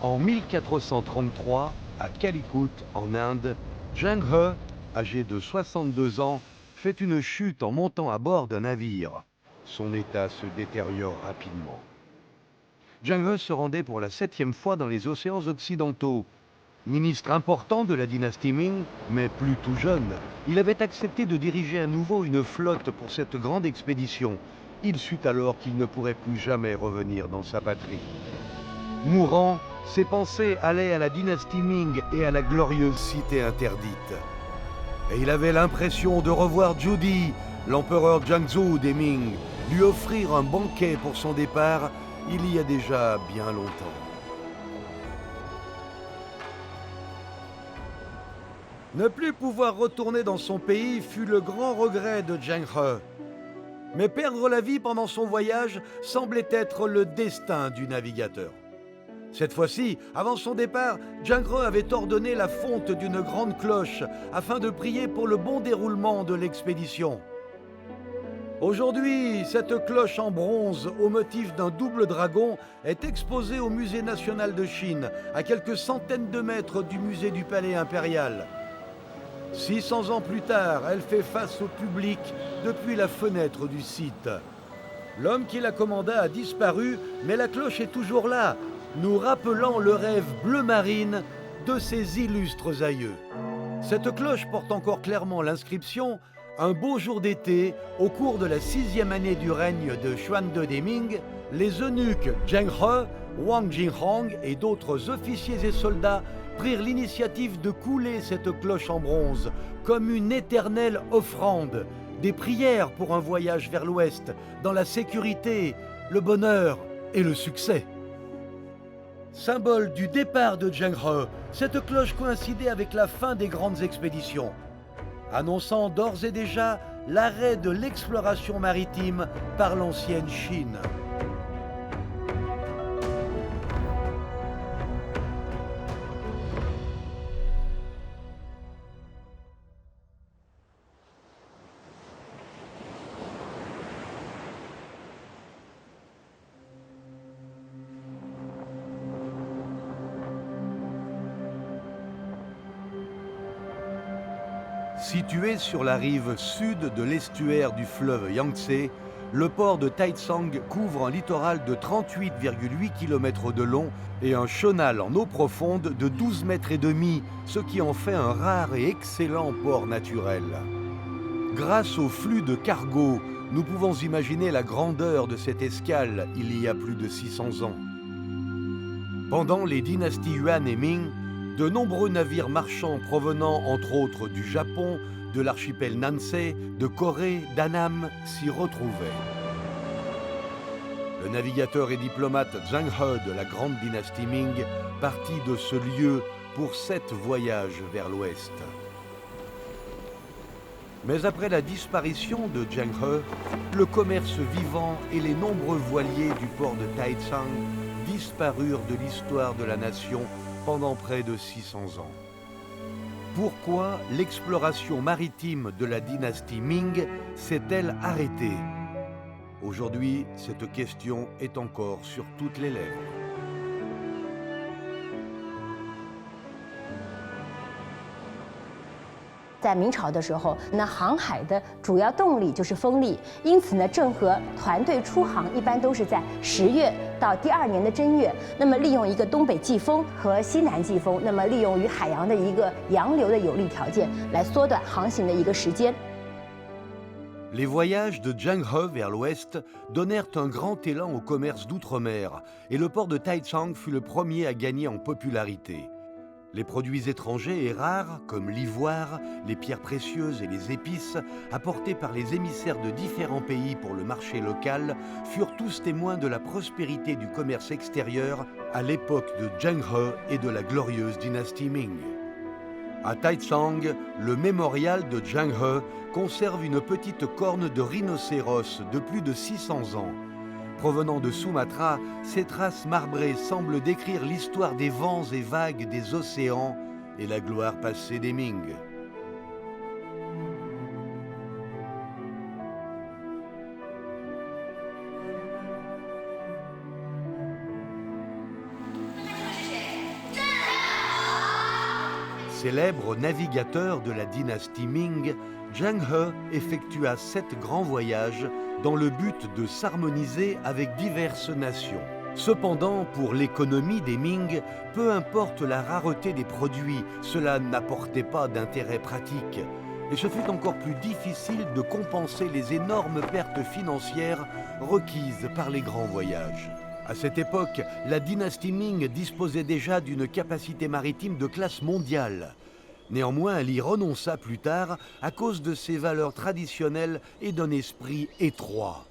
En 1433, à Calicut, en Inde, Zheng He, âgé de 62 ans, fait une chute en montant à bord d'un navire. Son état se détériore rapidement. Zheng He se rendait pour la 7e fois dans les océans occidentaux. Ministre important de la dynastie Ming, mais plus tout jeune, il avait accepté de diriger à nouveau une flotte pour cette grande expédition. Il sut alors qu'il ne pourrait plus jamais revenir dans sa patrie. Mourant, ses pensées allaient à la dynastie Ming et à la glorieuse cité interdite. Et il avait l'impression de revoir Zhu, l'empereur Jiangsu des Ming, lui offrir un banquet pour son départ il y a déjà bien longtemps. Ne plus pouvoir retourner dans son pays fut le grand regret de Zheng He. Mais perdre la vie pendant son voyage semblait être le destin du navigateur. Cette fois-ci, avant son départ, Zheng He avait ordonné la fonte d'une grande cloche afin de prier pour le bon déroulement de l'expédition. Aujourd'hui, cette cloche en bronze au motif d'un double dragon est exposée au Musée national de Chine, à quelques centaines de mètres du musée du Palais impérial. 600 ans plus tard, elle fait face au public depuis la fenêtre du site. L'homme qui la commanda a disparu, mais la cloche est toujours là, nous rappelant le rêve bleu marine de ses illustres aïeux. Cette cloche porte encore clairement l'inscription « Un beau jour d'été, au cours de la 6e année du règne de Xuande des Ming, les eunuques Zheng He, Wang Jinghong et d'autres officiers et soldats prirent l'initiative de couler cette cloche en bronze comme une éternelle offrande, des prières pour un voyage vers l'ouest, dans la sécurité, le bonheur et le succès. » Symbole du départ de Zheng He, cette cloche coïncidait avec la fin des grandes expéditions, annonçant d'ores et déjà l'arrêt de l'exploration maritime par l'ancienne Chine. Situé sur la rive sud de l'estuaire du fleuve Yangtze, le port de Taicang couvre un littoral de 38,8 km de long et un chenal en eau profonde de 12,5 mètres, ce qui en fait un rare et excellent port naturel. Grâce au flux de cargos, nous pouvons imaginer la grandeur de cette escale il y a plus de 600 ans. Pendant les dynasties Yuan et Ming, de nombreux navires marchands provenant entre autres du Japon, de l'archipel Nansei, de Corée, d'Annam s'y retrouvaient. Le navigateur et diplomate Zheng He de la grande dynastie Ming partit de ce lieu pour 7 voyages vers l'ouest. Mais après la disparition de Zheng He, le commerce vivant et les nombreux voiliers du port de Taicang disparurent de l'histoire de la nation pendant près de 600 ans. Pourquoi l'exploration maritime de la dynastie Ming s'est-elle arrêtée? Aujourd'hui, cette question est encore sur toutes les lèvres. 在明朝的时候，那航海的主要动力就是风力，因此呢，郑和团队出航一般都是在10月到第2年的正月，那么利用一个东北季风和西南季风，那么利用于海洋的一个洋流的有利条件，来缩短航行的一个时间。 Les voyages de Zheng He vers l'ouest donnèrent un grand élan au commerce d'outre-mer et le port de Taicang fut le premier à gagner en popularité. Les produits étrangers et rares, comme l'ivoire, les pierres précieuses et les épices, apportés par les émissaires de différents pays pour le marché local, furent tous témoins de la prospérité du commerce extérieur à l'époque de Zheng He et de la glorieuse dynastie Ming. À Taicang, le mémorial de Zheng He conserve une petite corne de rhinocéros de plus de 600 ans. Provenant de Sumatra, ces traces marbrées semblent décrire l'histoire des vents et vagues des océans et la gloire passée des Ming. Célèbre navigateur de la dynastie Ming, Zheng He effectua 7 grands voyages dans le but de s'harmoniser avec diverses nations. Cependant, pour l'économie des Ming, peu importe la rareté des produits, cela n'apportait pas d'intérêt pratique. Et ce fut encore plus difficile de compenser les énormes pertes financières requises par les grands voyages. À cette époque, la dynastie Ming disposait déjà d'une capacité maritime de classe mondiale. Néanmoins, elle y renonça plus tard à cause de ses valeurs traditionnelles et d'un esprit étroit.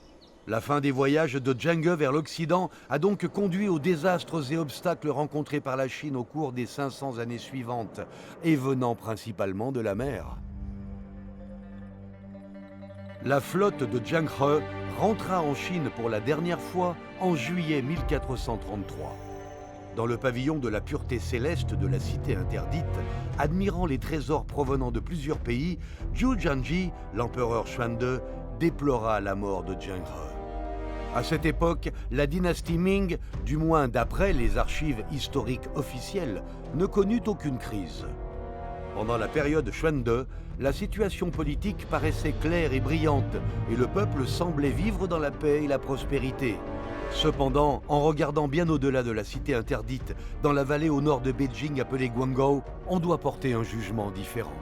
La fin des voyages de Zheng He vers l'Occident a donc conduit aux désastres et obstacles rencontrés par la Chine au cours des 500 années suivantes, et venant principalement de la mer. La flotte de Zheng He rentra en Chine pour la dernière fois en juillet 1433. Dans le pavillon de la pureté céleste de la cité interdite, admirant les trésors provenant de plusieurs pays, Zhu Jianji, l'empereur Xuande, déplora la mort de Zheng He. À cette époque, la dynastie Ming, du moins d'après les archives historiques officielles, ne connut aucune crise. Pendant la période Xuande, la situation politique paraissait claire et brillante et le peuple semblait vivre dans la paix et la prospérité. Cependant, en regardant bien au-delà de la cité interdite, dans la vallée au nord de Beijing appelée Guangzhou, on doit porter un jugement différent.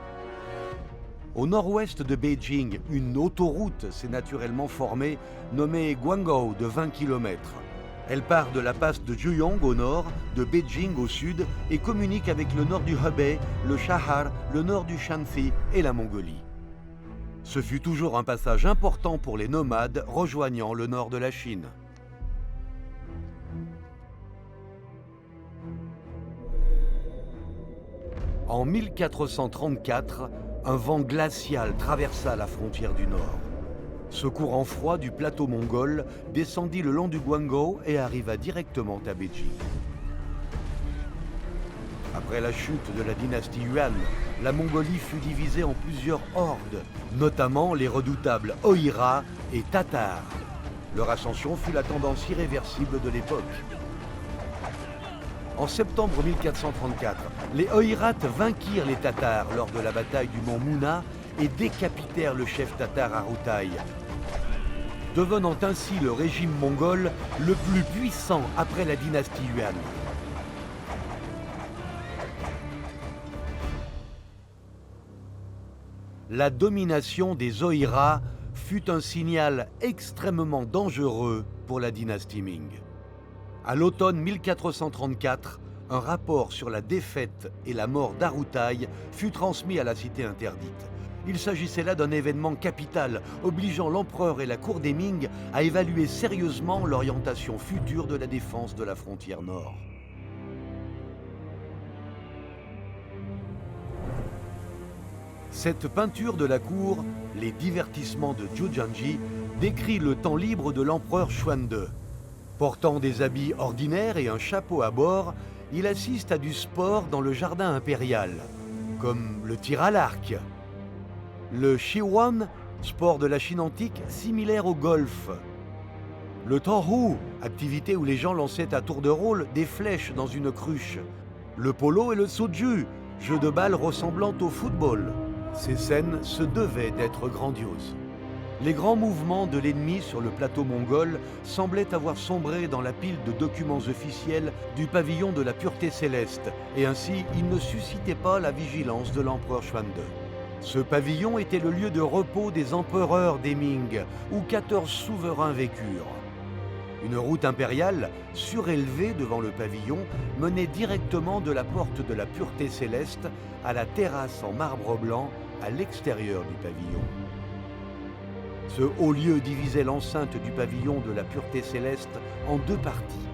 Au nord-ouest de Beijing, une autoroute s'est naturellement formée, nommée Guangzhou de 20 km. Elle part de la passe de Juyong au nord, de Beijing au sud et communique avec le nord du Hebei, le Chahar, le nord du Shanxi et la Mongolie. Ce fut toujours un passage important pour les nomades rejoignant le nord de la Chine. En 1434, un vent glacial traversa la frontière du nord. Ce courant froid du plateau mongol descendit le long du Guangzhou et arriva directement à Beijing. Après la chute de la dynastie Yuan, la Mongolie fut divisée en plusieurs hordes, notamment les redoutables Oïrats et Tatars. Leur ascension fut la tendance irréversible de l'époque. En septembre 1434, les Oïrats vainquirent les Tatars lors de la bataille du mont Mouna et décapitèrent le chef tatar Aroutai, devenant ainsi le régime mongol le plus puissant après la dynastie Yuan. La domination des Oïrats fut un signal extrêmement dangereux pour la dynastie Ming. À l'automne 1434, un rapport sur la défaite et la mort d'Aroutai fut transmis à la cité interdite. Il s'agissait là d'un événement capital, obligeant l'empereur et la cour des Ming à évaluer sérieusement l'orientation future de la défense de la frontière nord. Cette peinture de la cour, Les divertissements de Zhu Jianji, décrit le temps libre de l'empereur Xuande. Portant des habits ordinaires et un chapeau à bord, il assiste à du sport dans le jardin impérial, comme le tir à l'arc, le Shiwan, sport de la Chine antique similaire au golf, le Tohu, activité où les gens lançaient à tour de rôle des flèches dans une cruche, le polo et le Suju, jeu de balle ressemblant au football. Ces scènes se devaient d'être grandioses. Les grands mouvements de l'ennemi sur le plateau mongol semblaient avoir sombré dans la pile de documents officiels du pavillon de la pureté céleste, et ainsi ils ne suscitaient pas la vigilance de l'empereur Xuande. Ce pavillon était le lieu de repos des empereurs des Ming, où 14 souverains vécurent. Une route impériale, surélevée devant le pavillon, menait directement de la porte de la pureté céleste à la terrasse en marbre blanc à l'extérieur du pavillon. Ce haut lieu divisait l'enceinte du pavillon de la pureté céleste en deux parties.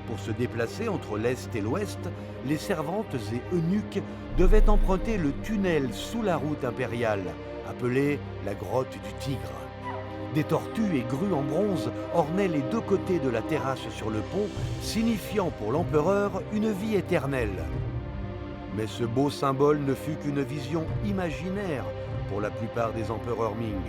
Pour se déplacer entre l'est et l'ouest, les servantes et eunuques devaient emprunter le tunnel sous la route impériale, appelée la grotte du Tigre. Des tortues et grues en bronze ornaient les deux côtés de la terrasse sur le pont, signifiant pour l'empereur une vie éternelle. Mais ce beau symbole ne fut qu'une vision imaginaire pour la plupart des empereurs Ming.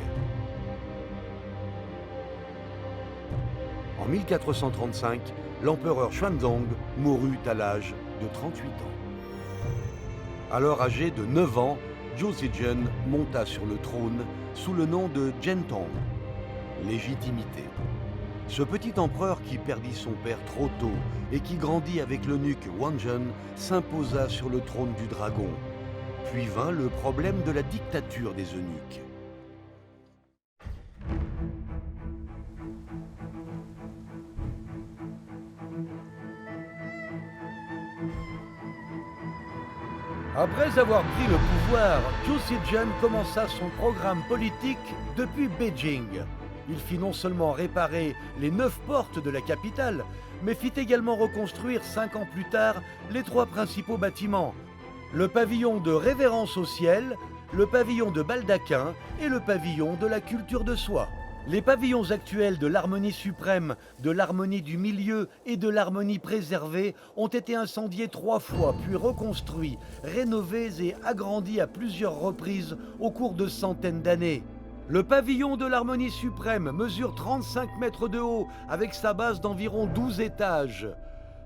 En 1435, l'empereur Xuanzong mourut à l'âge de 38 ans. Alors âgé de 9 ans, Zhou Zizhen monta sur le trône sous le nom de Zhentong, légitimité. Ce petit empereur qui perdit son père trop tôt et qui grandit avec l'eunuque Wang Zhen s'imposa sur le trône du dragon. Puis vint le problème de la dictature des eunuques. Après avoir pris le pouvoir, Zhou Zizhen commença son programme politique depuis Beijing. Il fit non seulement réparer les 9 portes de la capitale, mais fit également reconstruire 5 ans plus tard les 3 principaux bâtiments. Le pavillon de révérence au ciel, le pavillon de baldaquin et le pavillon de la culture de soi. Les pavillons actuels de l'harmonie suprême, de l'harmonie du milieu et de l'harmonie préservée ont été incendiés 3 fois, puis reconstruits, rénovés et agrandis à plusieurs reprises au cours de centaines d'années. Le pavillon de l'harmonie suprême mesure 35 mètres de haut avec sa base d'environ 12 étages.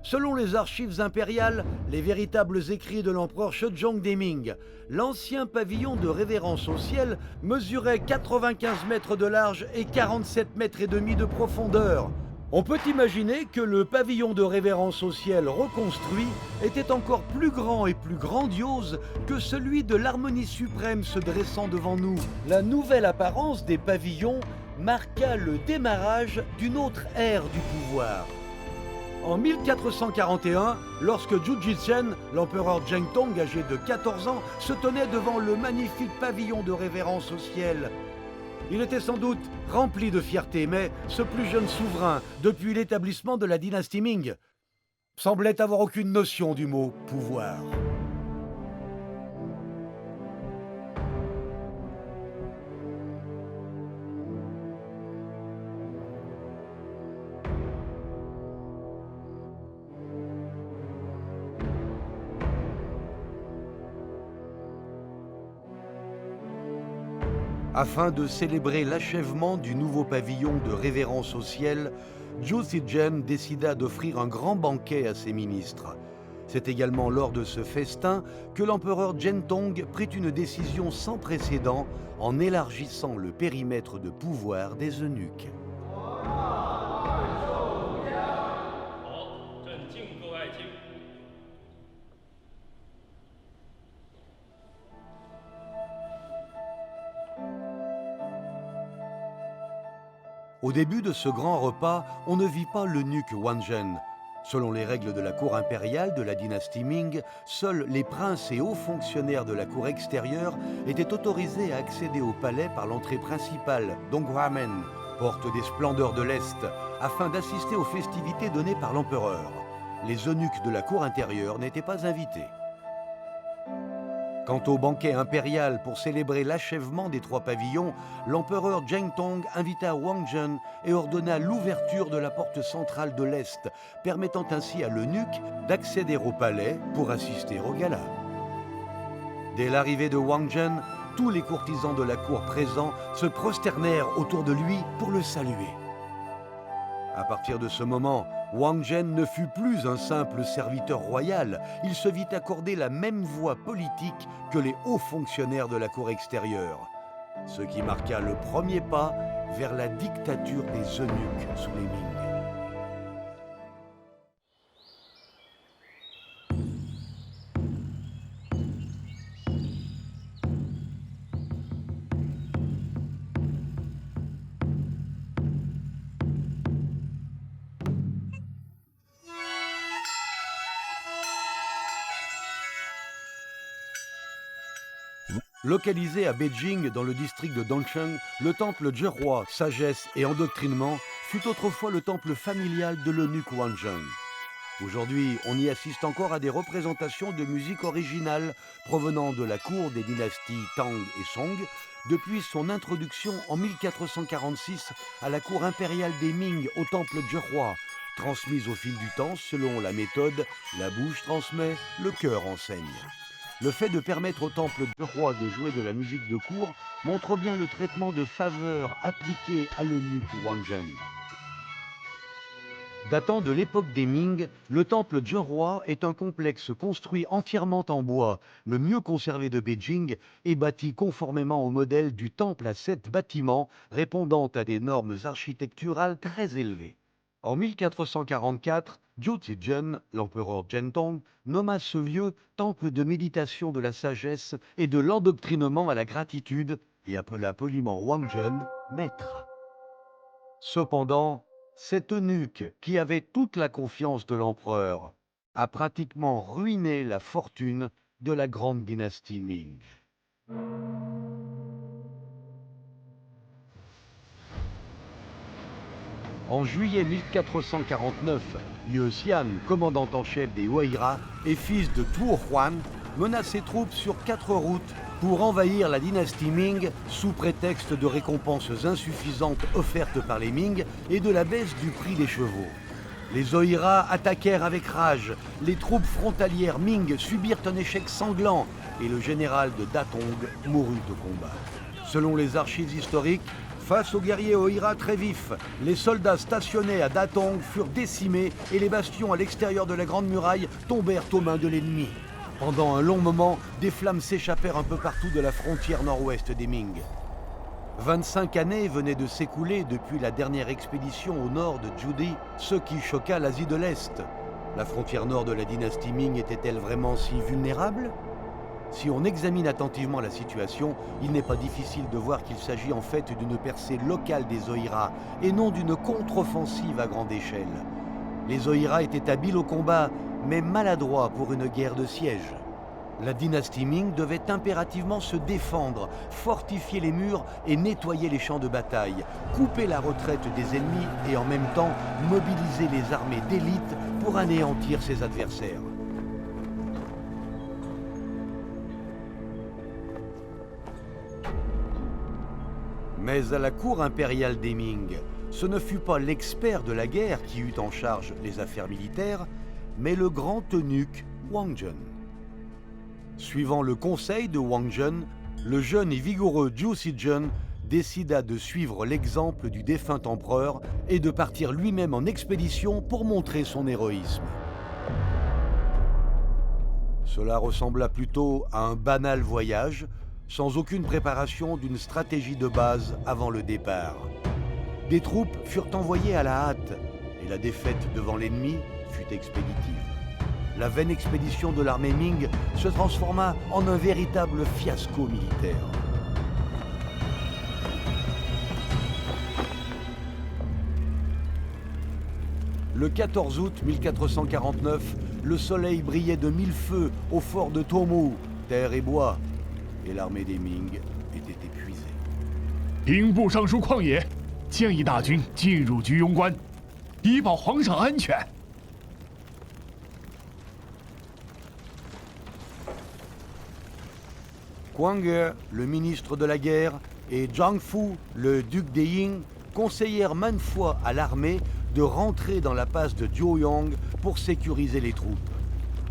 Selon les archives impériales, les véritables écrits de l'empereur Shezong Deming, l'ancien pavillon de révérence au ciel mesurait 95 mètres de large et 47 mètres et demi de profondeur. On peut imaginer que le pavillon de révérence au ciel reconstruit était encore plus grand et plus grandiose que celui de l'harmonie suprême se dressant devant nous. La nouvelle apparence des pavillons marqua le démarrage d'une autre ère du pouvoir. En 1441, lorsque Zhou Zizhen, l'empereur Zhentong âgé de 14 ans, se tenait devant le magnifique pavillon de révérence au ciel, il était sans doute rempli de fierté, mais ce plus jeune souverain, depuis l'établissement de la dynastie Ming, semblait avoir aucune notion du mot « pouvoir ». Afin de célébrer l'achèvement du nouveau pavillon de révérence au ciel, Zhou Zizhen décida d'offrir un grand banquet à ses ministres. C'est également lors de ce festin que l'empereur Zhentong prit une décision sans précédent en élargissant le périmètre de pouvoir des eunuques. Au début de ce grand repas, on ne vit pas l'eunuque Wang Zhen. Selon les règles de la cour impériale de la dynastie Ming, seuls les princes et hauts fonctionnaires de la cour extérieure étaient autorisés à accéder au palais par l'entrée principale, Donghuamen, porte des splendeurs de l'Est, afin d'assister aux festivités données par l'empereur. Les eunuques de la cour intérieure n'étaient pas invités. Quant au banquet impérial pour célébrer l'achèvement des 3 pavillons, l'empereur Zhentong invita Wang Zhen et ordonna l'ouverture de la porte centrale de l'Est, permettant ainsi à l'eunuque d'accéder au palais pour assister au gala. Dès l'arrivée de Wang Zhen, tous les courtisans de la cour présents se prosternèrent autour de lui pour le saluer. À partir de ce moment, Wang Zhen ne fut plus un simple serviteur royal, il se vit accorder la même voie politique que les hauts fonctionnaires de la cour extérieure, ce qui marqua le premier pas vers la dictature des eunuques sous les Ming. Localisé à Beijing, dans le district de Dongcheng, le temple Zherua, sagesse et endoctrinement, fut autrefois le temple familial de l'eunuque Wang Zhen. Aujourd'hui, on y assiste encore à des représentations de musique originale provenant de la cour des dynasties Tang et Song, depuis son introduction en 1446 à la cour impériale des Ming au temple Zherua, transmise au fil du temps selon la méthode « la bouche transmet, le cœur enseigne ». Le fait de permettre au temple Zherua de jouer de la musique de cour montre bien le traitement de faveur appliqué à l'eunuque Wang Zhen. Datant de l'époque des Ming, le temple Zhenhua est un complexe construit entièrement en bois, le mieux conservé de Beijing, et bâti conformément au modèle du temple à 7 bâtiments, répondant à des normes architecturales très élevées. En 1444, Zhou Zizhen, l'empereur Zhentong, nomma ce vieux temple de méditation de la sagesse et de l'endoctrinement à la gratitude et appela poliment Wangzhen maître. Cependant, cet eunuque, qui avait toute la confiance de l'empereur, a pratiquement ruiné la fortune de la grande dynastie Ming. En juillet 1449, Liu Xian, commandant en chef des Huayra et fils de Tuo Huan, mena ses troupes sur 4 routes pour envahir la dynastie Ming sous prétexte de récompenses insuffisantes offertes par les Ming et de la baisse du prix des chevaux. Les Oïra attaquèrent avec rage, les troupes frontalières Ming subirent un échec sanglant et le général de Datong mourut au combat. Selon les archives historiques, face aux guerriers Oïra très vifs, les soldats stationnés à Datong furent décimés et les bastions à l'extérieur de la Grande Muraille tombèrent aux mains de l'ennemi. Pendant un long moment, des flammes s'échappèrent un peu partout de la frontière nord-ouest des Ming. 25 années venaient de s'écouler depuis la dernière expédition au nord de Zhudi, ce qui choqua l'Asie de l'Est. La frontière nord de la dynastie Ming était-elle vraiment si vulnérable ? Si on examine attentivement la situation, il n'est pas difficile de voir qu'il s'agit en fait d'une percée locale des Oïra et non d'une contre-offensive à grande échelle. Les Oïra étaient habiles au combat, mais maladroits pour une guerre de siège. La dynastie Ming devait impérativement se défendre, fortifier les murs et nettoyer les champs de bataille, couper la retraite des ennemis et en même temps mobiliser les armées d'élite pour anéantir ses adversaires. Mais à la cour impériale des Ming, ce ne fut pas l'expert de la guerre qui eut en charge les affaires militaires, mais le grand eunuque Wangzhen. Suivant le conseil de Wangzhen, le jeune et vigoureux Zhou Zizhen décida de suivre l'exemple du défunt empereur et de partir lui-même en expédition pour montrer son héroïsme. Cela ressembla plutôt à un banal voyage, sans aucune préparation d'une stratégie de base avant le départ. Des troupes furent envoyées à la hâte et la défaite devant l'ennemi fut expéditive. La vaine expédition de l'armée Ming se transforma en un véritable fiasco militaire. Le 14 août 1449, le soleil brillait de 1000 feux au fort de Tomu, terre et bois, et l'armée des Ming était épuisée. 兵部尚书旷野建议大军进入居庸关，以保皇上安全。 Quang Ye, le ministre de la guerre, et Zhang Fu, le duc des Ying, conseillèrent maintes fois à l'armée de rentrer dans la passe de Jiuyong pour sécuriser les troupes.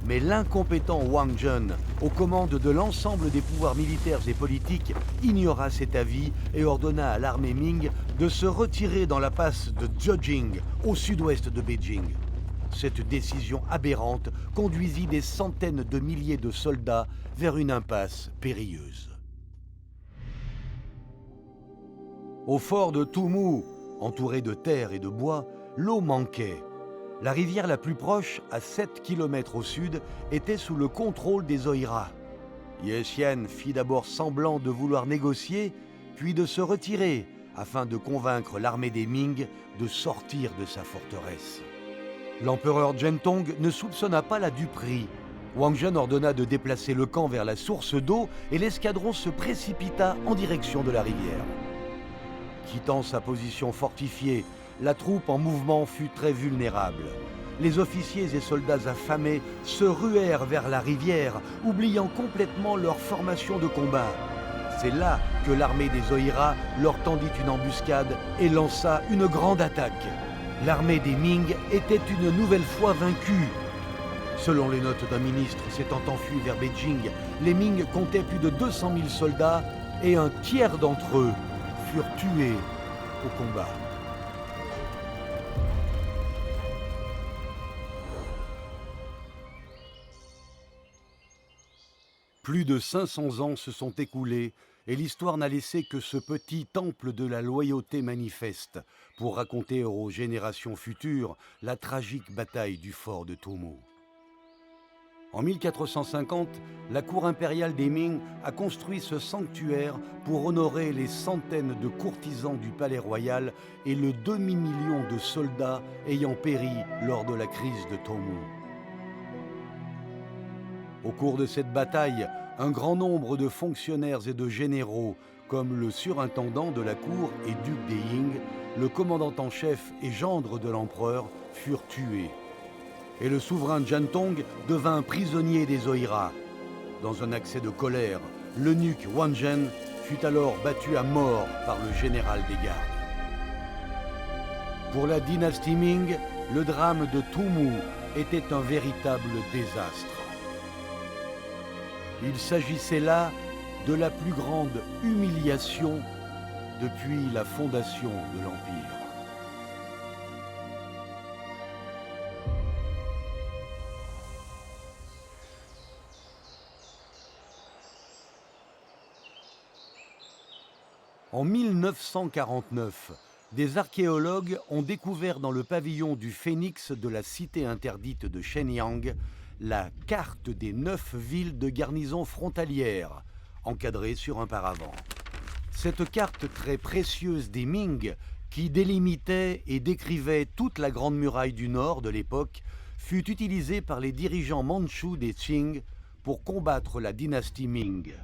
Mais l'incompétent Wang Zhen, aux commandes de l'ensemble des pouvoirs militaires et politiques, ignora cet avis et ordonna à l'armée Ming de se retirer dans la passe de Zhejing, au sud-ouest de Beijing. Cette décision aberrante conduisit des centaines de milliers de soldats vers une impasse périlleuse. Au fort de Tumu, entouré de terre et de bois, l'eau manquait. La rivière la plus proche, à 7 km au sud, était sous le contrôle des Oïra. Ye Xian fit d'abord semblant de vouloir négocier, puis de se retirer, afin de convaincre l'armée des Ming de sortir de sa forteresse. L'empereur Zhentong ne soupçonna pas la duperie. Wang Zhen ordonna de déplacer le camp vers la source d'eau et l'escadron se précipita en direction de la rivière. Quittant sa position fortifiée, la troupe en mouvement fut très vulnérable. Les officiers et soldats affamés se ruèrent vers la rivière, oubliant complètement leur formation de combat. C'est là que l'armée des Oïra leur tendit une embuscade et lança une grande attaque. L'armée des Ming était une nouvelle fois vaincue. Selon les notes d'un ministre s'étant enfui vers Beijing, les Ming comptaient plus de 200 000 soldats et un tiers d'entre eux furent tués au combat. Plus de 500 ans se sont écoulés et l'histoire n'a laissé que ce petit temple de la loyauté manifeste pour raconter aux générations futures la tragique bataille du fort de Tumu. En 1450, la cour impériale des Ming a construit ce sanctuaire pour honorer les centaines de courtisans du palais royal et le demi-million de soldats ayant péri lors de la crise de Tumu. Au cours de cette bataille, un grand nombre de fonctionnaires et de généraux, comme le surintendant de la cour et duc des Ying, le commandant en chef et gendre de l'empereur, furent tués. Et le souverain Jiantong devint prisonnier des Oïrats. Dans un accès de colère, l'eunuque Wang Zhen fut alors battu à mort par le général des gardes. Pour la dynastie Ming, le drame de Tumu était un véritable désastre. Il s'agissait là de la plus grande humiliation depuis la fondation de l'Empire. En 1949, des archéologues ont découvert dans le pavillon du Phénix de la cité interdite de Shenyang la carte des 9 villes de garnison frontalières, encadrée sur un paravent. Cette carte très précieuse des Ming, qui délimitait et décrivait toute la Grande Muraille du Nord de l'époque, fut utilisée par les dirigeants mandchous des Qing pour combattre la dynastie Ming.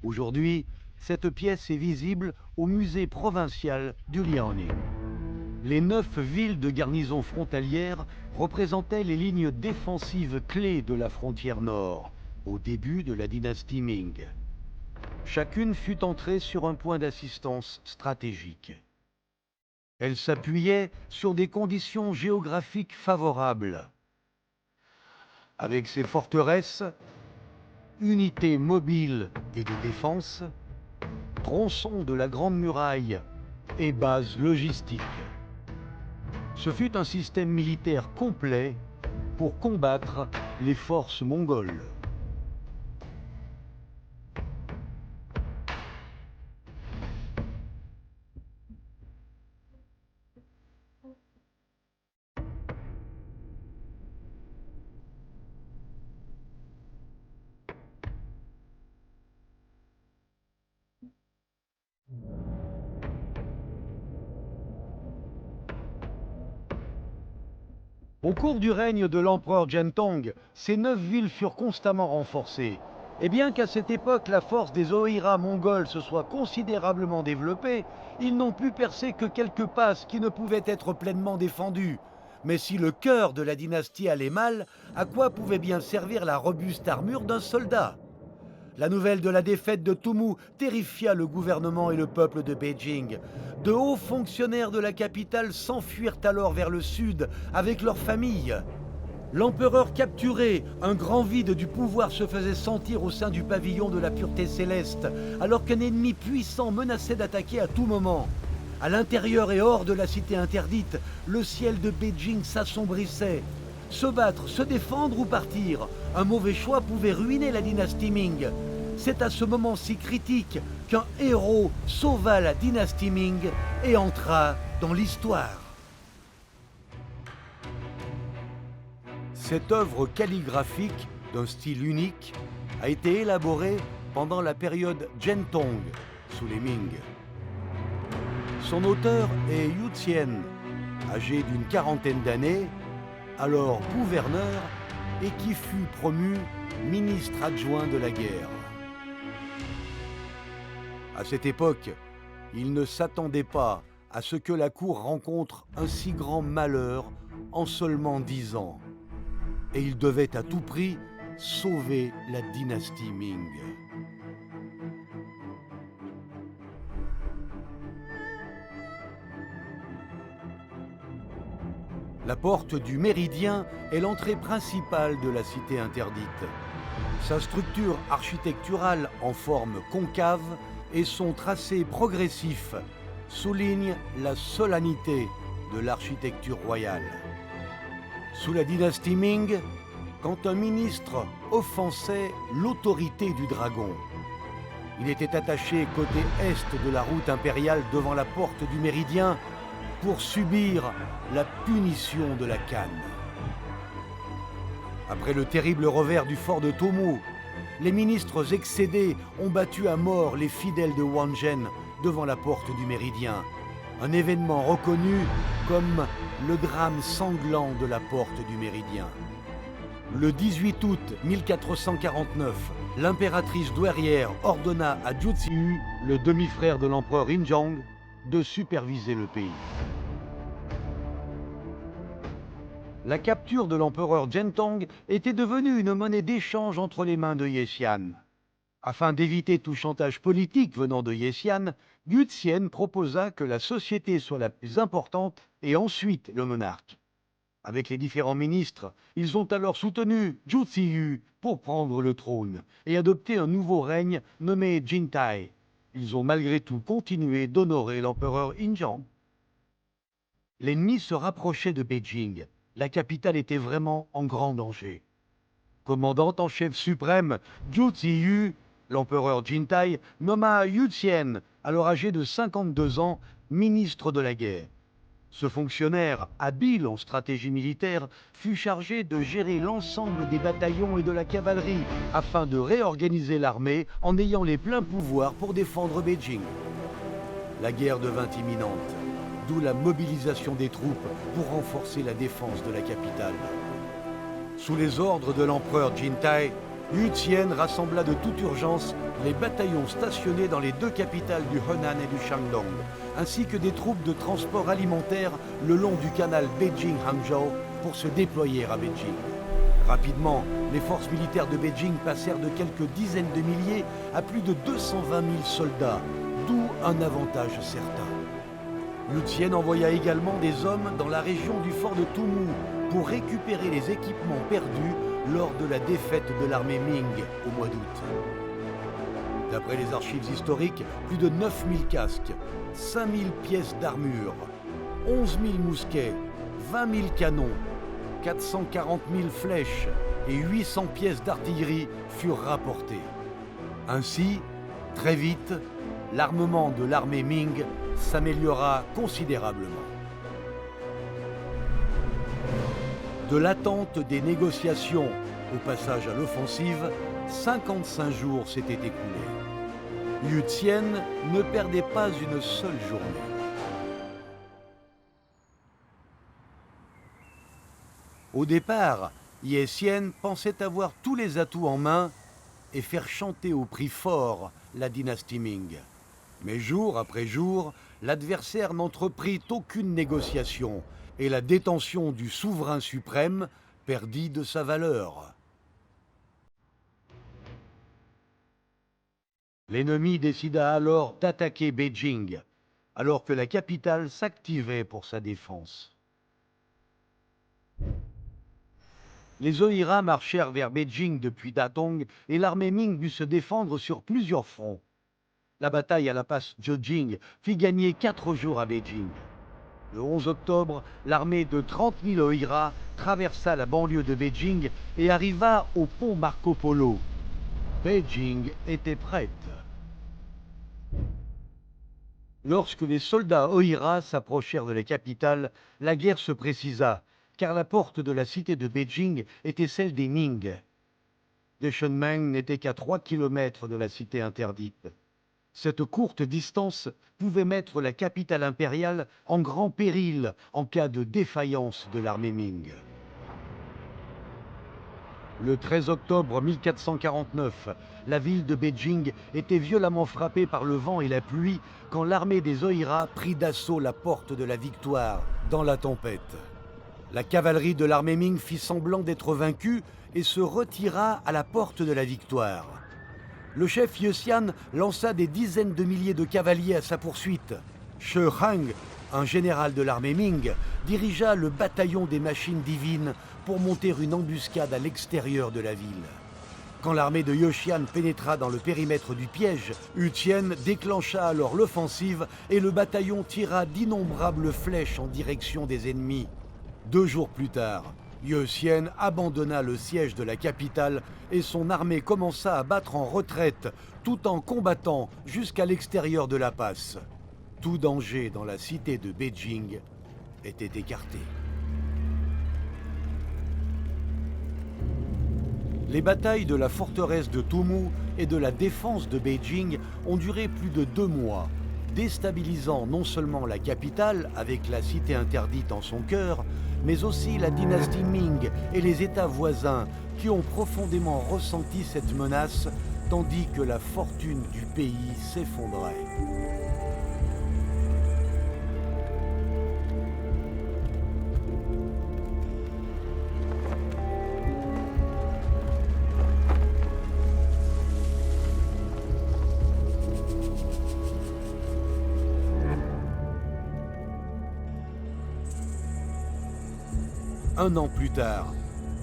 Aujourd'hui, cette pièce est visible au musée provincial du Liaoning. Les 9 villes de garnison frontalière représentaient les lignes défensives clés de la frontière nord, au début de la dynastie Ming. Chacune fut entrée sur un point d'assistance stratégique. Elle s'appuyait sur des conditions géographiques favorables. Avec ses forteresses, unités mobiles et de défense, tronçons de la Grande Muraille et bases logistiques. Ce fut un système militaire complet pour combattre les forces mongoles. Au cours du règne de l'empereur Jiantong, ces 9 villes furent constamment renforcées. Et bien qu'à cette époque la force des Oïrats mongols se soit considérablement développée, ils n'ont pu percer que quelques passes qui ne pouvaient être pleinement défendues. Mais si le cœur de la dynastie allait mal, à quoi pouvait bien servir la robuste armure d'un soldat ? La nouvelle de la défaite de Tumu terrifia le gouvernement et le peuple de Beijing. De hauts fonctionnaires de la capitale s'enfuirent alors vers le sud avec leurs familles. L'empereur capturé, un grand vide du pouvoir se faisait sentir au sein du pavillon de la pureté céleste, alors qu'un ennemi puissant menaçait d'attaquer à tout moment. À l'intérieur et hors de la cité interdite, le ciel de Beijing s'assombrissait. Se battre, se défendre ou partir, un mauvais choix pouvait ruiner la dynastie Ming. C'est à ce moment si critique qu'un héros sauva la dynastie Ming et entra dans l'histoire. Cette œuvre calligraphique, d'un style unique, a été élaborée pendant la période Jiantong, sous les Ming. Son auteur est Yu Qian, âgé d'une quarantaine d'années, alors gouverneur et qui fut promu ministre adjoint de la guerre. À cette époque, il ne s'attendait pas à ce que la cour rencontre un si grand malheur en seulement 10 ans. Et il devait à tout prix sauver la dynastie Ming. La porte du Méridien est l'entrée principale de la cité interdite. Sa structure architecturale en forme concave et son tracé progressif soulignent la solennité de l'architecture royale. Sous la dynastie Ming, quand un ministre offensait l'autorité du dragon. Il était attaché côté est de la route impériale devant la porte du Méridien pour subir la punition de la canne. Après le terrible revers du fort de Tomo, les ministres excédés ont battu à mort les fidèles de Wangen devant la porte du Méridien, un événement reconnu comme le drame sanglant de la porte du Méridien. Le 18 août 1449, l'impératrice douairière ordonna à Zhu Ziyu, le demi-frère de l'empereur Injong, de superviser le pays. La capture de l'empereur Zhentong était devenue une monnaie d'échange entre les mains de Ye Xian. Afin d'éviter tout chantage politique venant de Ye Xian, Yu Xian proposa que la société soit la plus importante et ensuite le monarque. Avec les différents ministres, ils ont alors soutenu Zhu Ziyu pour prendre le trône et adopter un nouveau règne nommé Jintai. Ils ont malgré tout continué d'honorer l'empereur Injong. L'ennemi se rapprochait de Beijing. La capitale était vraiment en grand danger. Commandant en chef suprême, Zhu Ziyu, l'empereur Jintai, nomma Yu Xian, alors âgé de 52 ans, ministre de la guerre. Ce fonctionnaire, habile en stratégie militaire, fut chargé de gérer l'ensemble des bataillons et de la cavalerie afin de réorganiser l'armée en ayant les pleins pouvoirs pour défendre Beijing. La guerre devint imminente, d'où la mobilisation des troupes pour renforcer la défense de la capitale. Sous les ordres de l'empereur Jintai, Yu Xian rassembla de toute urgence les bataillons stationnés dans les deux capitales du Henan et du Shandong, ainsi que des troupes de transport alimentaire le long du canal Beijing-Hangzhou pour se déployer à Beijing. Rapidement, les forces militaires de Beijing passèrent de quelques dizaines de milliers à plus de 220 000 soldats, d'où un avantage certain. Yu Xian envoya également des hommes dans la région du fort de Tumu pour récupérer les équipements perdus lors de la défaite de l'armée Ming au mois d'août. D'après les archives historiques, plus de 9000 casques, 5000 pièces d'armure, 11 000 mousquets, 20 000 canons, 440 000 flèches et 800 pièces d'artillerie furent rapportées. Ainsi, très vite, l'armement de l'armée Ming s'améliora considérablement. De l'attente des négociations au passage à l'offensive, 55 jours s'étaient écoulés. Yu Xian ne perdait pas une seule journée. Au départ, Ye Xian pensait avoir tous les atouts en main et faire chanter au prix fort la dynastie Ming. Mais jour après jour, l'adversaire n'entreprit aucune négociation et la détention du souverain suprême perdit de sa valeur. L'ennemi décida alors d'attaquer Beijing, alors que la capitale s'activait pour sa défense. Les Oïrats marchèrent vers Beijing depuis Datong et l'armée Ming dut se défendre sur plusieurs fronts. La bataille à la passe Zhejiang fit gagner 4 jours à Beijing. Le 11 octobre, l'armée de 30 000 Oïrats traversa la banlieue de Beijing et arriva au pont Marco Polo. Beijing était prête. Lorsque les soldats Oïrats s'approchèrent de la capitale, la guerre se précisa, car la porte de la cité de Beijing était celle des Ming. Deschenmeng n'était qu'à 3 kilomètres de la cité interdite. Cette courte distance pouvait mettre la capitale impériale en grand péril en cas de défaillance de l'armée Ming. Le 13 octobre 1449, la ville de Beijing était violemment frappée par le vent et la pluie quand l'armée des Oïrats prit d'assaut la porte de la victoire dans la tempête. La cavalerie de l'armée Ming fit semblant d'être vaincue et se retira à la porte de la victoire. Le chef Ye Xian lança des dizaines de milliers de cavaliers à sa poursuite. She Hang, un général de l'armée Ming, dirigea le bataillon des machines divines pour monter une embuscade à l'extérieur de la ville. Quand l'armée de Ye Xian pénétra dans le périmètre du piège, Yu Xian déclencha alors l'offensive et le bataillon tira d'innombrables flèches en direction des ennemis. 2 jours plus tard, Ye Xian abandonna le siège de la capitale et son armée commença à battre en retraite tout en combattant jusqu'à l'extérieur de la passe. Tout danger dans la cité de Beijing était écarté. Les batailles de la forteresse de Tumu et de la défense de Beijing ont duré plus de 2 mois, déstabilisant non seulement la capitale avec la cité interdite en son cœur, mais aussi la dynastie Ming et les États voisins qui ont profondément ressenti cette menace tandis que la fortune du pays s'effondrait. Un an plus tard,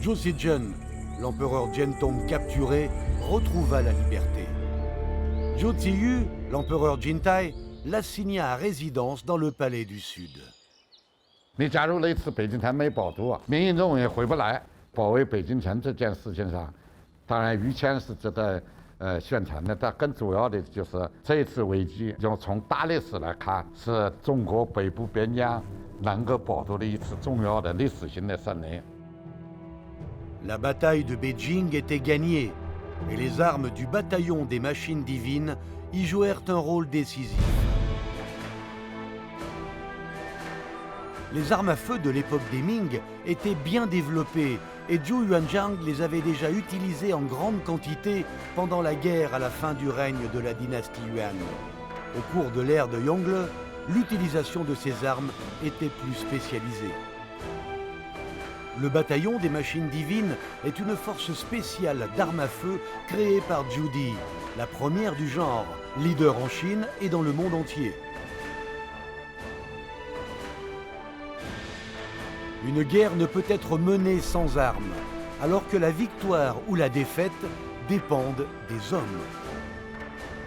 Zhou Zizhen, l'empereur Jiantong capturé, retrouva la liberté. Zhou Ziyu, l'empereur Jintai, l'assigna à résidence dans le palais du Sud. 你假如那次北京城没保住，民营政委回不来，保卫北京城这件事情上，当然于谦是值得宣传的。但更主要的就是这一次危机，就从大历史来看，是中国北部边疆能够保住的一次重要的历史性的胜利。 La bataille de Beijing était gagnée et les armes du bataillon des machines divines y jouèrent un rôle décisif. Les armes à feu de l'époque des Ming étaient bien développées et Zhou Yuanzhang les avait déjà utilisées en grande quantité pendant la guerre à la fin du règne de la dynastie Yuan. Au cours de l'ère de Yongle, l'utilisation de ces armes était plus spécialisée. Le bataillon des machines divines est une force spéciale d'armes à feu créée par Zhu Di, la première du genre, leader en Chine et dans le monde entier. Une guerre ne peut être menée sans armes, alors que la victoire ou la défaite dépendent des hommes.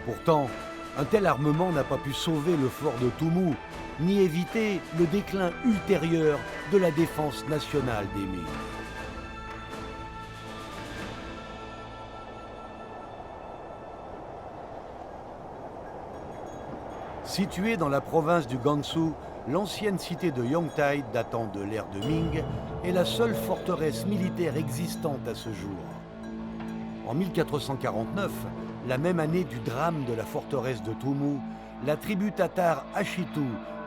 Pourtant, un tel armement n'a pas pu sauver le fort de Tumu, ni éviter le déclin ultérieur de la défense nationale des Ming. Située dans la province du Gansu, l'ancienne cité de Yongtai, datant de l'ère de Ming, est la seule forteresse militaire existante à ce jour. En 1449, la même année du drame de la forteresse de Tumu, la tribu tatare Ashitu,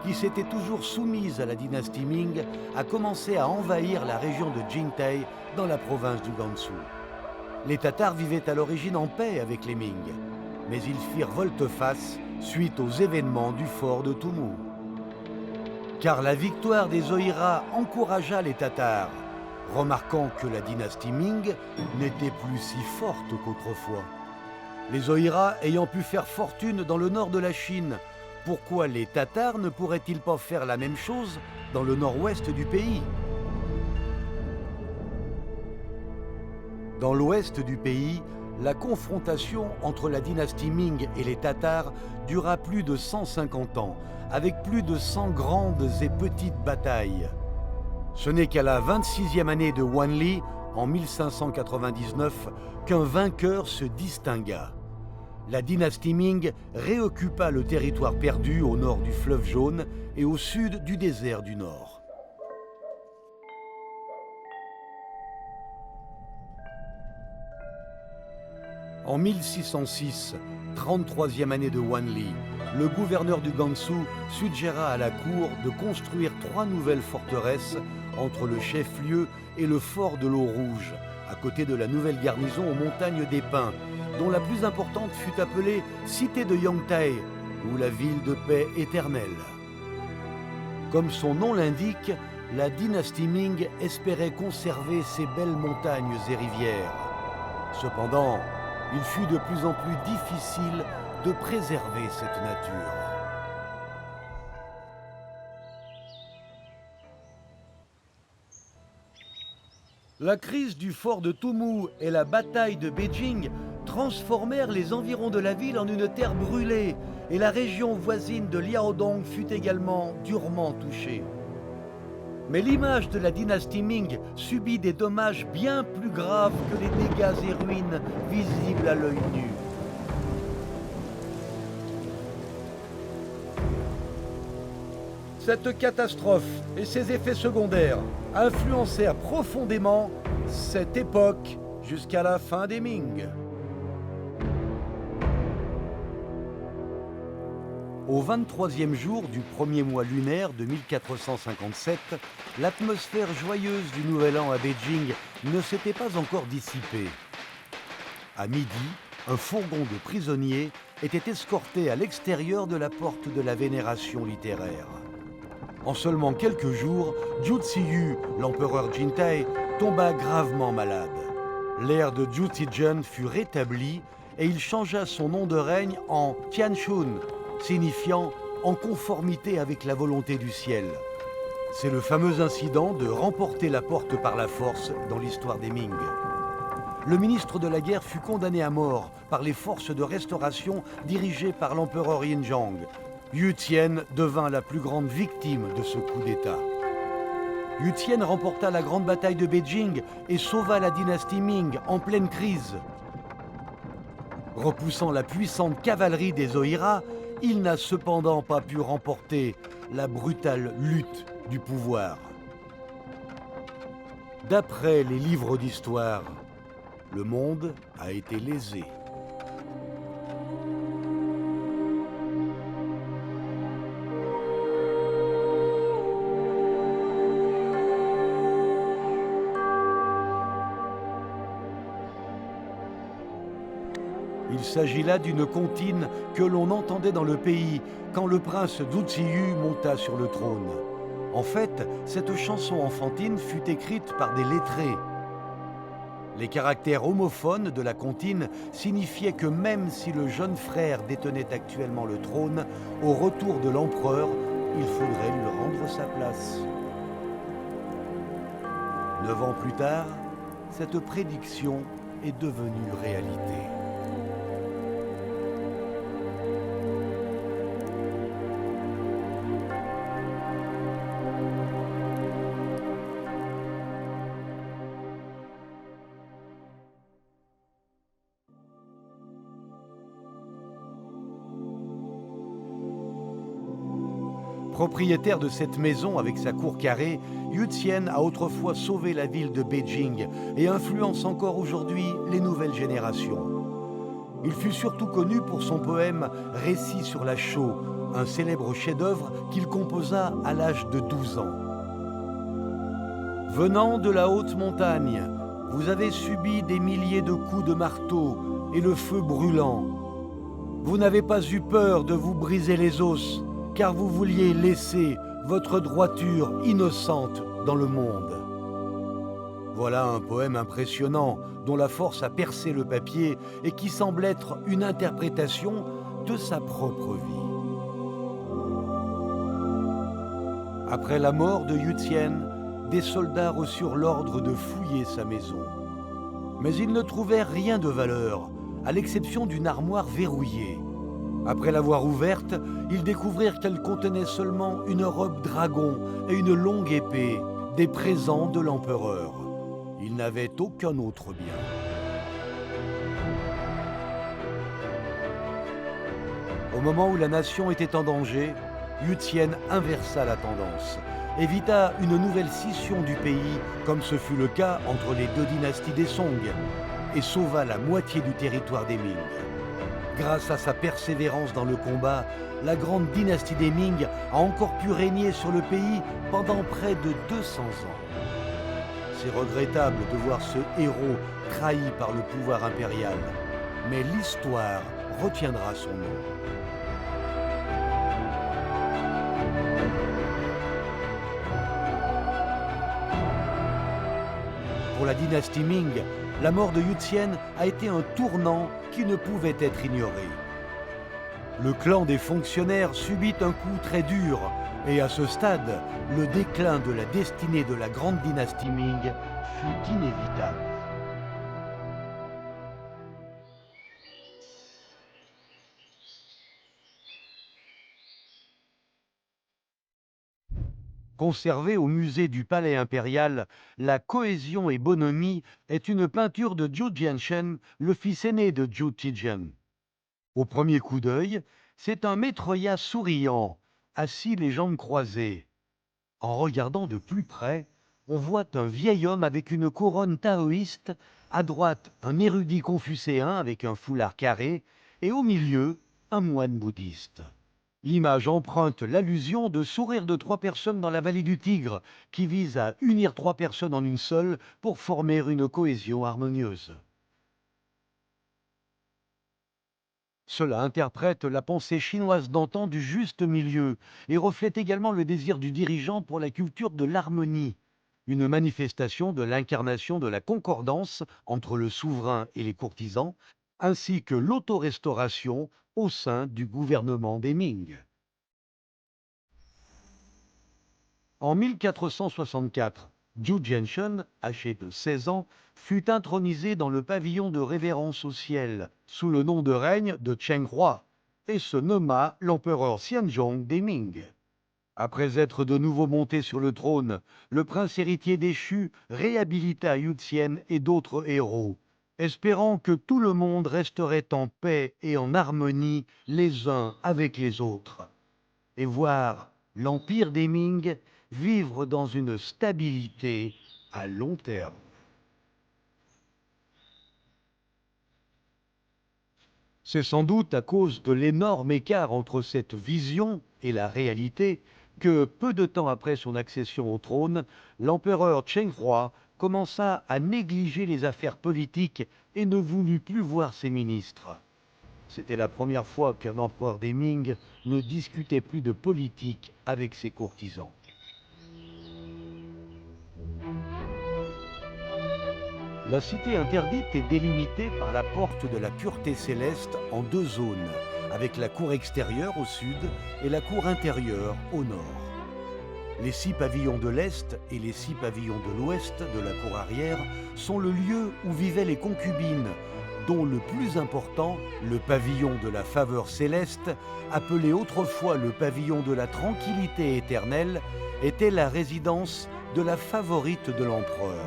qui s'était toujours soumise à la dynastie Ming, a commencé à envahir la région de Jintai dans la province du Gansu. Les Tatars vivaient à l'origine en paix avec les Ming, mais ils firent volte-face suite aux événements du fort de Tumu. Car la victoire des Oïrats encouragea les Tatars, remarquant que la dynastie Ming n'était plus si forte qu'autrefois. Les Oïrats ayant pu faire fortune dans le nord de la Chine, pourquoi les Tatars ne pourraient-ils pas faire la même chose dans le nord-ouest du pays? Dans l'ouest du pays, la confrontation entre la dynastie Ming et les Tatars dura plus de 150 ans, avec plus de 100 grandes et petites batailles. Ce n'est qu'à la 26e année de Wanli, en 1599, qu'un vainqueur se distingua. La dynastie Ming réoccupa le territoire perdu au nord du fleuve Jaune et au sud du désert du Nord. En 1606, 33e année de Wanli, le gouverneur du Gansu suggéra à la cour de construire 3 nouvelles forteresses entre le chef-lieu et le fort de l'eau Rouge, à côté de la nouvelle garnison aux montagnes des Pins, dont la plus importante fut appelée Cité de Yongtai, ou la ville de paix éternelle. Comme son nom l'indique, la dynastie Ming espérait conserver ces belles montagnes et rivières. Cependant, il fut de plus en plus difficile de préserver cette nature. La crise du fort de Tumu et la bataille de Beijing transformèrent les environs de la ville en une terre brûlée et la région voisine de Liaodong fut également durement touchée. Mais l'image de la dynastie Ming subit des dommages bien plus graves que les dégâts et ruines visibles à l'œil nu. Cette catastrophe et ses effets secondaires influencèrent profondément cette époque jusqu'à la fin des Ming. Au 23e jour du premier mois lunaire de 1457, l'atmosphère joyeuse du Nouvel An à Beijing ne s'était pas encore dissipée. À midi, un fourgon de prisonniers était escorté à l'extérieur de la porte de la vénération littéraire. En seulement quelques jours, Zhu Ziyu, l'empereur Jingtai, tomba gravement malade. L'ère de Zhu Zizhen fut rétablie et il changea son nom de règne en Tianshun, signifiant « en conformité avec la volonté du ciel ». C'est le fameux incident de remporter la porte par la force dans l'histoire des Ming. Le ministre de la guerre fut condamné à mort par les forces de restauration dirigées par l'empereur Yinzhong. Yu Tien devint la plus grande victime de ce coup d'État. Yu Tien remporta la grande bataille de Beijing et sauva la dynastie Ming en pleine crise. Repoussant la puissante cavalerie des Oïrats, il n'a cependant pas pu remporter la brutale lutte du pouvoir. D'après les livres d'histoire, le monde a été lésé. Il s'agit là d'une comptine que l'on entendait dans le pays quand le prince Zhu Ziyu monta sur le trône. En fait, cette chanson enfantine fut écrite par des lettrés. Les caractères homophones de la comptine signifiaient que même si le jeune frère détenait actuellement le trône, au retour de l'empereur, il faudrait lui rendre sa place. 9 ans plus tard, cette prédiction est devenue réalité. Propriétaire de cette maison avec sa cour carrée, Yu Tien a autrefois sauvé la ville de Beijing et influence encore aujourd'hui les nouvelles générations. Il fut surtout connu pour son poème « Récit sur la chaux », un célèbre chef-d'œuvre qu'il composa à l'âge de 12 ans. Venant de la haute montagne, vous avez subi des milliers de coups de marteau et le feu brûlant. Vous n'avez pas eu peur de vous briser les os, car vous vouliez laisser votre droiture innocente dans le monde. Voilà un poème impressionnant dont la force a percé le papier et qui semble être une interprétation de sa propre vie. Après la mort de Yu Tien, des soldats reçurent l'ordre de fouiller sa maison. Mais ils ne trouvèrent rien de valeur, à l'exception d'une armoire verrouillée. Après l'avoir ouverte, ils découvrirent qu'elle contenait seulement une robe dragon et une longue épée, des présents de l'empereur. Ils n'avaient aucun autre bien. Au moment où la nation était en danger, Yu Tien inversa la tendance, évita une nouvelle scission du pays, comme ce fut le cas entre les deux dynasties des Song, et sauva la moitié du territoire des Ming. Grâce à sa persévérance dans le combat, la grande dynastie des Ming a encore pu régner sur le pays pendant près de 200 ans. C'est regrettable de voir ce héros trahi par le pouvoir impérial, mais l'histoire retiendra son nom. Pour la dynastie Ming, la mort de Yu Tien a été un tournant qui ne pouvait être ignoré. Le clan des fonctionnaires subit un coup très dur et à ce stade, le déclin de la destinée de la grande dynastie Ming fut inévitable. Conservée au musée du Palais impérial, la cohésion et bonhomie est une peinture de Zhu Jianshen, le fils aîné de Zhu Tijian. Au premier coup d'œil, c'est un Maitreya souriant, assis les jambes croisées. En regardant de plus près, on voit un vieil homme avec une couronne taoïste, à droite un érudit confucéen avec un foulard carré, et au milieu un moine bouddhiste. L'image emprunte l'allusion de Sourire de 3 personnes dans la vallée du Tigre, qui vise à unir 3 personnes en une seule pour former une cohésion harmonieuse. Cela interprète la pensée chinoise d'antan du juste milieu et reflète également le désir du dirigeant pour la culture de l'harmonie, une manifestation de l'incarnation de la concordance entre le souverain et les courtisans, ainsi que l'autorestauration au sein du gouvernement des Ming. En 1464, Zhu Jianshen, âgé de 16 ans, fut intronisé dans le pavillon de révérence au ciel, sous le nom de règne de Chenghua, et se nomma l'empereur Xianzong des Ming. Après être de nouveau monté sur le trône, le prince héritier déchu réhabilita Yu Xian et d'autres héros, espérant que tout le monde resterait en paix et en harmonie les uns avec les autres, et voir l'empire des Ming vivre dans une stabilité à long terme. C'est sans doute à cause de l'énorme écart entre cette vision et la réalité que, peu de temps après son accession au trône, l'empereur Chenghua commença à négliger les affaires politiques et ne voulut plus voir ses ministres. C'était la première fois qu'un empereur des Ming ne discutait plus de politique avec ses courtisans. La cité interdite est délimitée par la porte de la pureté céleste en 2 zones, avec la cour extérieure au sud et la cour intérieure au nord. Les 6 pavillons de l'Est et les 6 pavillons de l'Ouest de la cour arrière sont le lieu où vivaient les concubines, dont le plus important, le pavillon de la faveur céleste, appelé autrefois le pavillon de la tranquillité éternelle, était la résidence de la favorite de l'empereur.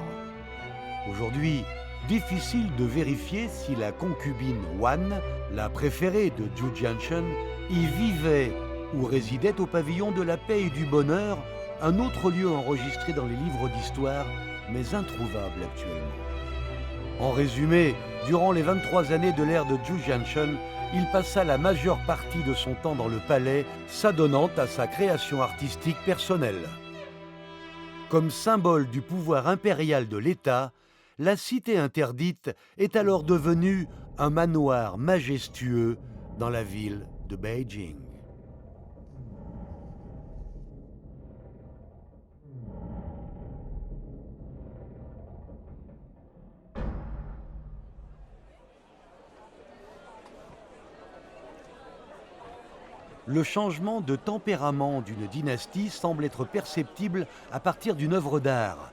Aujourd'hui, difficile de vérifier si la concubine Wan, la préférée de Zhu Jianshen, y vivait ou résidait au pavillon de la paix et du bonheur, un autre lieu enregistré dans les livres d'histoire, mais introuvable actuellement. En résumé, durant les 23 années de l'ère de Zhu Jianshen, il passa la majeure partie de son temps dans le palais, s'adonnant à sa création artistique personnelle. Comme symbole du pouvoir impérial de l'État, la cité interdite est alors devenue un manoir majestueux dans la ville de Beijing. Le changement de tempérament d'une dynastie semble être perceptible à partir d'une œuvre d'art.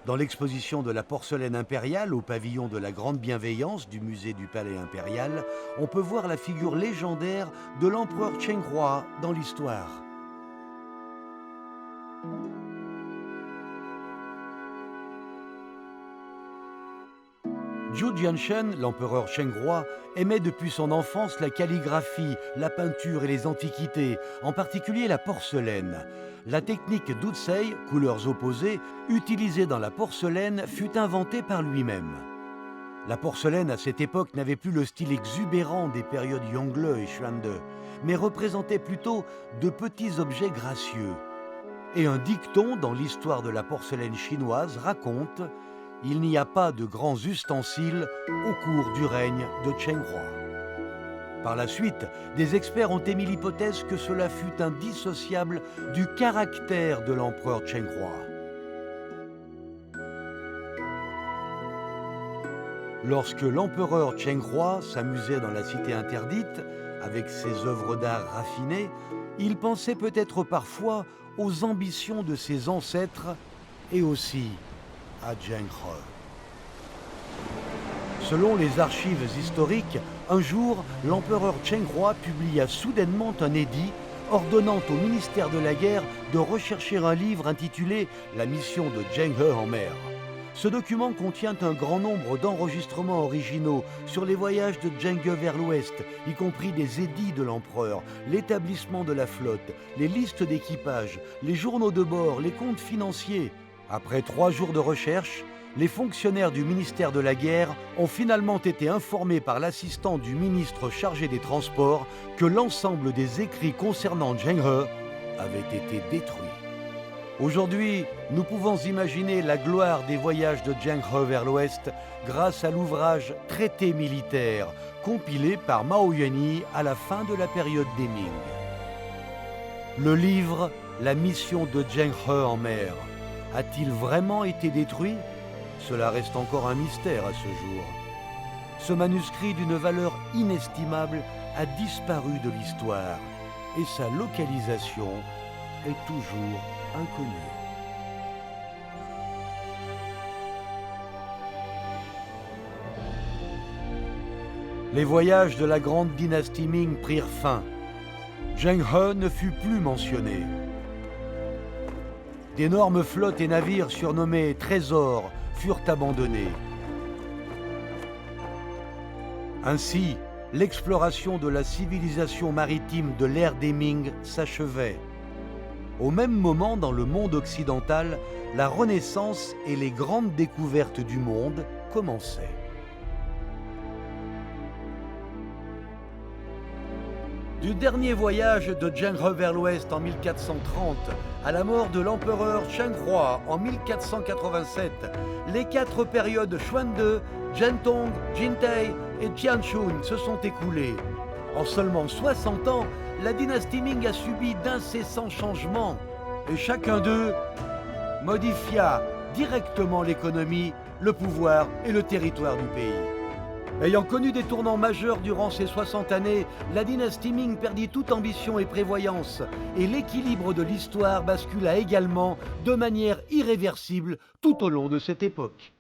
Dans l'exposition de la porcelaine impériale au pavillon de la Grande Bienveillance du musée du Palais impérial, on peut voir la figure légendaire de l'empereur Chenghua dans l'histoire. Zhu Jianshen, l'empereur Chenghua, aimait depuis son enfance la calligraphie, la peinture et les antiquités, en particulier la porcelaine. La technique d'Utsei, couleurs opposées, utilisée dans la porcelaine, fut inventée par lui-même. La porcelaine à cette époque n'avait plus le style exubérant des périodes Yongle et Xuande, mais représentait plutôt de petits objets gracieux. Et un dicton dans l'histoire de la porcelaine chinoise raconte « Il n'y a pas de grands ustensiles au cours du règne de Chenghua ». Par la suite, des experts ont émis l'hypothèse que cela fut indissociable du caractère de l'empereur Chenghua. Lorsque l'empereur Chenghua s'amusait dans la cité interdite, avec ses œuvres d'art raffinées, il pensait peut-être parfois aux ambitions de ses ancêtres et aussi à Zheng He. Selon les archives historiques, un jour, l'empereur Chenghua publia soudainement un édit ordonnant au ministère de la Guerre de rechercher un livre intitulé « La mission de Zheng He en mer ». Ce document contient un grand nombre d'enregistrements originaux sur les voyages de Zheng He vers l'ouest, y compris des édits de l'empereur, l'établissement de la flotte, les listes d'équipage, les journaux de bord, les comptes financiers. Après 3 jours de recherche, les fonctionnaires du ministère de la Guerre ont finalement été informés par l'assistant du ministre chargé des Transports que l'ensemble des écrits concernant Zheng He avaient été détruits. Aujourd'hui, nous pouvons imaginer la gloire des voyages de Zheng He vers l'ouest grâce à l'ouvrage Traité militaire, compilé par Mao Yuanyi à la fin de la période des Ming. Le livre « La mission de Zheng He en mer » a-t-il vraiment été détruit ? Cela reste encore un mystère à ce jour. Ce manuscrit d'une valeur inestimable a disparu de l'histoire et sa localisation est toujours inconnue. Les voyages de la grande dynastie Ming prirent fin. Zheng He ne fut plus mentionné. D'énormes flottes et navires surnommés trésors furent abandonnés. Ainsi, l'exploration de la civilisation maritime de l'ère des Ming s'achevait. Au même moment, dans le monde occidental, la Renaissance et les grandes découvertes du monde commençaient. Du dernier voyage de Zheng He vers l'ouest en 1430 à la mort de l'empereur Cheng-Hua en 1487, les 4 périodes Xuande, Zhentong, Jintei et Tianshun se sont écoulées. En seulement 60 ans, la dynastie Ming a subi d'incessants changements et chacun d'eux modifia directement l'économie, le pouvoir et le territoire du pays. Ayant connu des tournants majeurs durant ces 60 années, la dynastie Ming perdit toute ambition et prévoyance, et l'équilibre de l'histoire bascula également de manière irréversible tout au long de cette époque.